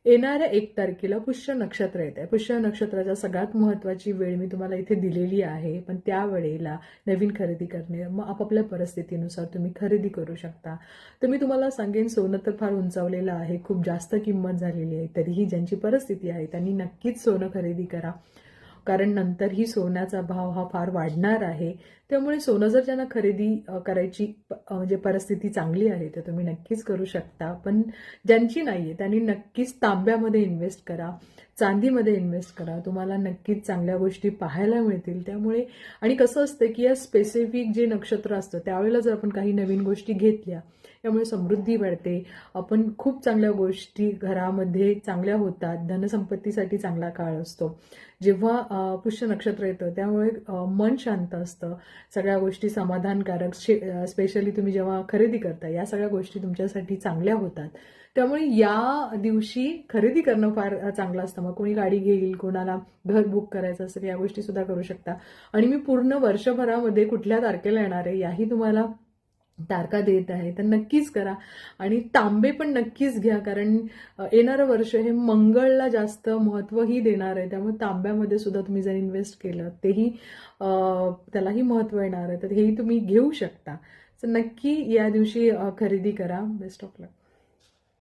येणाऱ्या 1 तारखेला पुष्य नक्षत्र येत आहे. पुष्य नक्षत्राच्या सगळ्यात महत्त्वाची वेळ मी तुम्हाला इथे दिलेली आहे, पण त्या वेळेला नवीन खरेदी करणे, मग आपापल्या परिस्थितीनुसार तुम्ही खरेदी करू शकता. तर मी तुम्हाला सांगेन, सोनं तर फार उंचावलेलं आहे, खूप जास्त किंमत झालेली आहे. तरीही ज्यांची परिस्थिती आहे त्यांनी नक्कीच सोनं खरेदी करा, कारण नंतरही सोन्याचा भाव हा फार वाढणार आहे. त्यामुळे सोनं जर ज्यांना खरेदी करायची म्हणजे परिस्थिती चांगली आहे तर तुम्ही नक्कीच करू शकता. पण ज्यांची नाहीये त्यांनी नक्कीच तांब्यामध्ये इन्व्हेस्ट करा, चांदीमध्ये इन्व्हेस्ट करा. तुम्हाला नक्कीच चांगल्या गोष्टी पाहायला मिळतील. त्यामुळे आणि कसं असतं की या स्पेसिफिक जे नक्षत्र असतं त्यावेळेला जर आपण काही नवीन गोष्टी घेतल्या, त्यामुळे समृद्धी वाढते. आपण खूप चांगल्या गोष्टी घरामध्ये चांगल्या होतात. धनसंपत्तीसाठी चांगला काळ असतो. जेव्हा पुष्य नक्षत्र येतं त्यामुळे मन शांत असतं. सगळ्या गोष्टी समाधानकारक, स्पेशली तुम्ही जेव्हा खरेदी करता या सगळ्या गोष्टी तुमच्यासाठी चांगल्या होतात. त्यामुळे या दिवशी खरेदी करणं फार चांगलं असतं. मग कोणी गाडी घेईल, कोणाला घर बुक करायचं असेल, या गोष्टी सुद्धा करू शकता. आणि मी पूर्ण वर्षभरामध्ये कुठल्या तारखेला येणार आहे याही तुम्हाला तारखा देत आहे, तर नक्कीच करा. आणि तांबे पण नक्कीच घ्या, कारण येणारं वर्ष हे मंगळला जास्त महत्त्वही देणार आहे. त्यामुळे तांब्यामध्ये सुद्धा तुम्ही जर इन्व्हेस्ट केलं तेही त्यालाही महत्त्व येणार आहे, तर हेही तुम्ही घेऊ शकता. तर नक्की या दिवशी खरेदी करा. Best of luck.